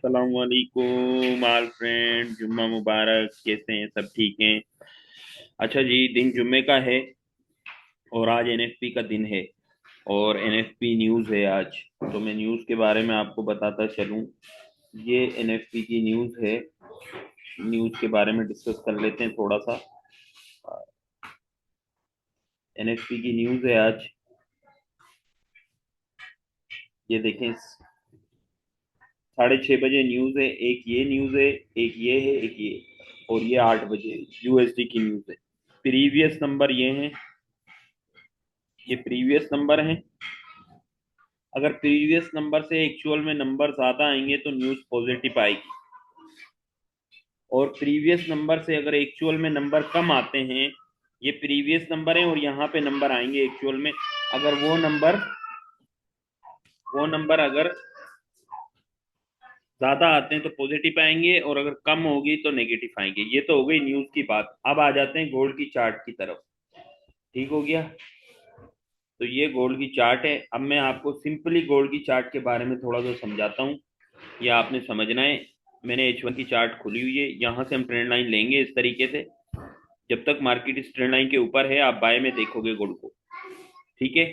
अस्सलामुअलैकुम आल फ्रेंड, जुम्मा मुबारक। कैसे हैं? सब ठीक हैं? अच्छा जी, दिन जुम्मे का है और आज एनएफपी का दिन है और एनएफपी न्यूज़ है आज। तो मैं न्यूज़ के बारे में आपको बताता चलूं। ये एनएफपी की न्यूज़ है। न्यूज़ के बारे में डिस्कस कर लेते हैं थोड़ा सा। एनएफपी की न्यूज़ है आज। ये देखें, 6:30 बजे न्यूज़ है। एक ये न्यूज़ है, एक ये है, एक ये, और ये 8 बजे यूएसडी की न्यूज़ है। प्रीवियस नंबर ये हैं, ये प्रीवियस नंबर हैं। अगर प्रीवियस नंबर से एक्चुअल में नंबर ज्यादा आएंगे तो न्यूज पॉजिटिव आएगी, और प्रीवियस नंबर से अगर एक्चुअल में नंबर कम आते हैं, ये प्रीवियस नंबर है और यहाँ पे नंबर आएंगे एक्चुअल में, अगर वो नंबर अगर ज्यादा आते हैं तो पॉजिटिव आएंगे, और अगर कम होगी तो नेगेटिव आएंगे। ये तो हो गई न्यूज की बात। अब आ जाते हैं गोल्ड की चार्ट की तरफ। ठीक हो गया? तो ये गोल्ड की चार्ट है। अब मैं आपको सिंपली गोल्ड की चार्ट के बारे में थोड़ा सा समझाता हूँ। ये आपने समझना है। मैंने H1 की चार्ट खोली हुई है, यहाँ से हम ट्रेंड लाइन लेंगे इस तरीके से। जब तक मार्केट इस ट्रेंड लाइन के ऊपर है, आप बाय में देखोगे गोल्ड को। ठीक है?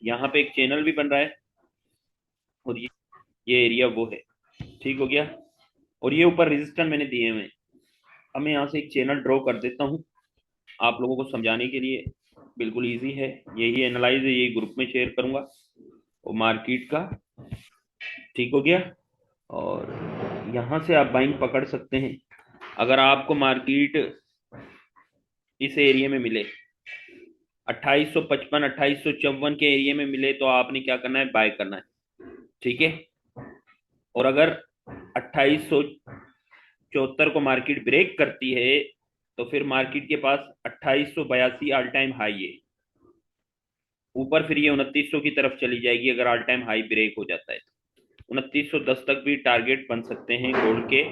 यहाँ पे एक चैनल भी बन रहा है, और ये एरिया वो है। ठीक हो गया? और ये ऊपर रेजिस्टेंस मैंने दिए हुए हैं। अब मैं यहाँ से एक चैनल ड्रॉ कर देता हूँ आप लोगों को समझाने के लिए। बिल्कुल इजी है। यही एनालाइज है, यही ग्रुप में शेयर करूंगा और मार्केट का। ठीक हो गया? और यहाँ से आप बाइंग पकड़ सकते हैं। अगर आपको मार्केट इस एरिया में मिले, 2855 2854 के एरिया में मिले, तो आपने क्या करना है? बाय करना है। ठीक है? और अगर 2874 को मार्केट ब्रेक करती है, तो फिर मार्केट के पास 2882 ऑल टाइम हाई है ऊपर। फिर ये 2900 की तरफ चली जाएगी अगर ऑल टाइम हाई ब्रेक हो जाता है तो। 2910 तक भी टारगेट बन सकते हैं गोल्ड के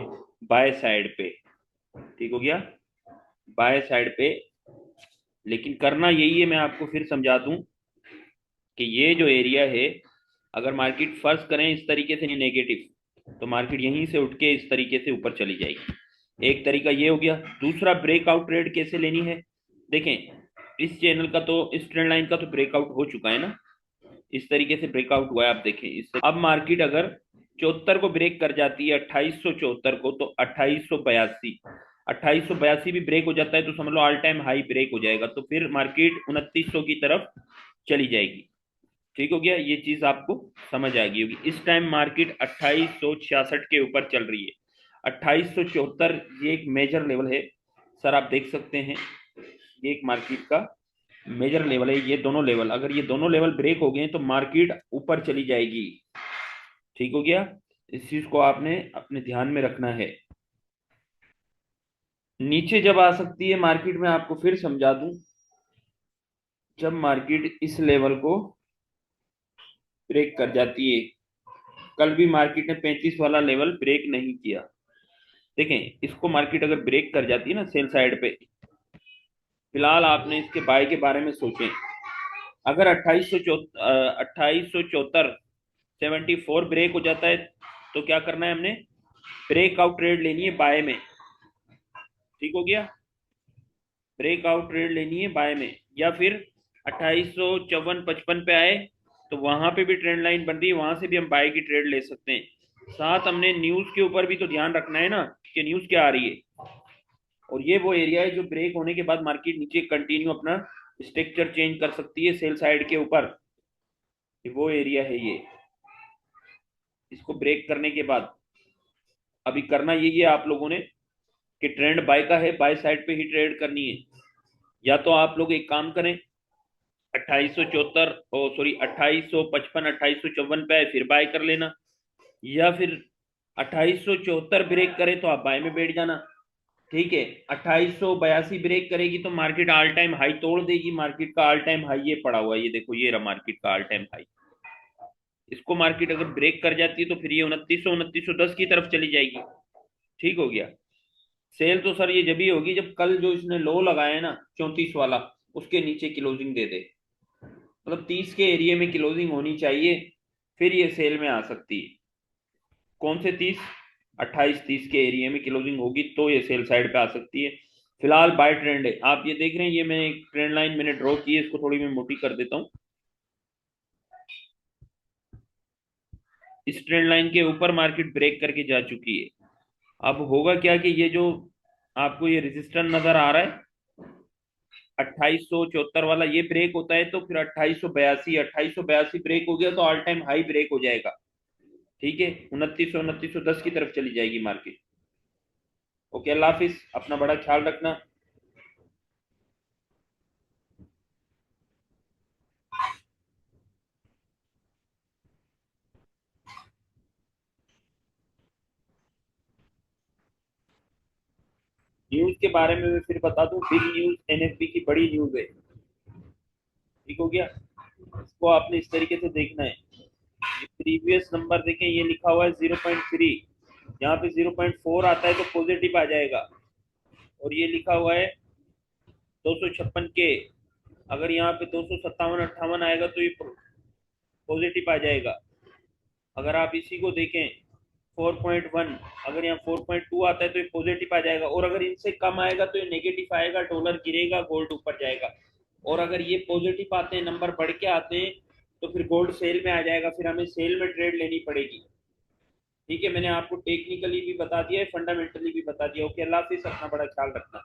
बाय साइड पे। ठीक हो गया? बाय साइड पे। लेकिन करना यही है, मैं आपको फिर समझा दूं कि ये जो एरिया है, अगर मार्केट फर्ज करें इस तरीके से नेगेटिव, तो मार्केट यहीं से उठ के इस तरीके से ऊपर चली जाएगी। एक तरीका ये हो गया। दूसरा, ब्रेकआउट ट्रेड कैसे लेनी है? देखें, इस चैनल का तो, इस ट्रेंड लाइन का तो ब्रेकआउट हो चुका है ना। इस तरीके से ब्रेकआउट हुआ है, आप देखें। इससे अब मार्केट अगर 74 को ब्रेक कर जाती है, 2874 को, तो 2882 भी ब्रेक हो जाता है, तो समझ लो ऑल टाइम हाई ब्रेक हो जाएगा। तो फिर मार्केट 2900 की तरफ चली जाएगी। ठीक हो गया? ये चीज आपको समझ आ गई होगी। इस टाइम मार्केट 2866 के ऊपर चल रही है। 2874 ये एक मेजर लेवल है सर, आप देख सकते हैं। ये एक मार्केट का मेजर लेवल है। ये दोनों लेवल, अगर ये दोनों लेवल ब्रेक हो गए तो मार्केट ऊपर चली जाएगी। ठीक हो गया? इस चीज को आपने अपने ध्यान में रखना है। नीचे जब आ सकती है मार्केट, में आपको फिर समझा दूं, जब मार्केट इस लेवल को ब्रेक कर जाती है। कल भी मार्केट ने 35 वाला लेवल ब्रेक नहीं किया। देखें, इसको मार्केट अगर ब्रेक कर जाती है ना सेल साइड पे, फिलहाल आपने इसके बाय के बारे में सोचें। अगर 2874 74 ब्रेक हो जाता है, तो क्या करना है हमने? ब्रेकआउट ट्रेड लेनी है बाय में। ठीक हो गया? ब्रेकआउट ट्रेड लेनी है बाय में, या फिर 2854 55 पे आए तो वहां पे भी ट्रेंड लाइन बन रही है, वहां से भी हम बाय की ट्रेड ले सकते हैं। साथ हमने न्यूज के ऊपर भी तो ध्यान रखना है ना, कि न्यूज क्या आ रही है। और ये वो एरिया है जो ब्रेक होने के बाद मार्केट नीचे कंटिन्यू अपना स्ट्रक्चर चेंज कर सकती है सेल साइड के ऊपर। वो एरिया है ये। इसको ब्रेक करने के बाद अभी करना यही है आप लोगों ने, कि ट्रेंड बाय का है, बाय साइड पे ही ट्रेड करनी है। या तो आप लोग एक काम करें, 2874, ओ सॉरी 2855 2854 पे आए फिर बाय कर लेना, या फिर 2874 ब्रेक करे तो आप बाय में बैठ जाना। ठीक है? 2882 ब्रेक करेगी तो मार्केट ऑल टाइम हाई तोड़ देगी। मार्केट का ऑल टाइम हाई ये पड़ा हुआ है, ये देखो, ये रहा मार्केट का ऑल टाइम हाई। इसको मार्केट अगर ब्रेक कर जाती है तो फिर ये 2910 की तरफ चली जाएगी। ठीक हो गया? सेल तो सर ये जब ही होगी जब कल जो इसने लो लगाया है ना 34 वाला, उसके नीचे क्लोजिंग दे दे। मतलब 30 के एरिया में क्लोजिंग होनी चाहिए, फिर ये सेल में आ सकती है। कौन से 30? 28-30 के एरिया में क्लोजिंग होगी तो ये सेल साइड पे आ सकती है। फिलहाल बाय ट्रेंड है, आप ये देख रहे हैं, ये मैंने एक ट्रेंड लाइन मैंने ड्रॉ की है, इसको थोड़ी मैं मोटी कर देता हूँ। इस ट्रेंड लाइन के ऊपर मार्केट ब्रेक करके जा चुकी है। अब होगा क्या कि ये जो आपको ये रेजिस्टर नजर आ रहा है 2874 वाला, ये ब्रेक होता है तो फिर 2882 ब्रेक हो गया तो ऑल टाइम हाई ब्रेक हो जाएगा। ठीक है, 2910 की तरफ चली जाएगी मार्केट। ओके, अल्लाह हाफिज, अपना बड़ा ख्याल रखना। न्यूज के बारे में मैं फिर बता दूं, बिग न्यूज एनएफपी की बड़ी न्यूज है। ठीक हो गया, इसको आपने इस तरीके से देखना है। ये प्रीवियस नंबर देखें, ये लिखा हुआ है 0.3, यहाँ पे 0.4 आता है तो पॉजिटिव आ जाएगा। और ये लिखा हुआ है 256 के, अगर यहाँ पे 257-58 आएगा तो ये पॉजिटिव आ जाएगा। अगर आप इसी को देखें 4.1, अगर यहाँ 4.2 आता है तो ये पॉजिटिव आ जाएगा। और अगर इनसे कम आएगा तो ये नेगेटिव आएगा, डॉलर गिरेगा, गोल्ड ऊपर जाएगा। और अगर ये पॉजिटिव आते हैं, नंबर बढ़ के आते हैं, तो फिर गोल्ड सेल में आ जाएगा, फिर हमें सेल में ट्रेड लेनी पड़ेगी। ठीक है, मैंने आपको टेक्निकली भी बता दिया है, फंडामेंटली भी बता दिया। ओके, अल्लाह हाफिज़, अपना बड़ा ख्याल रखना।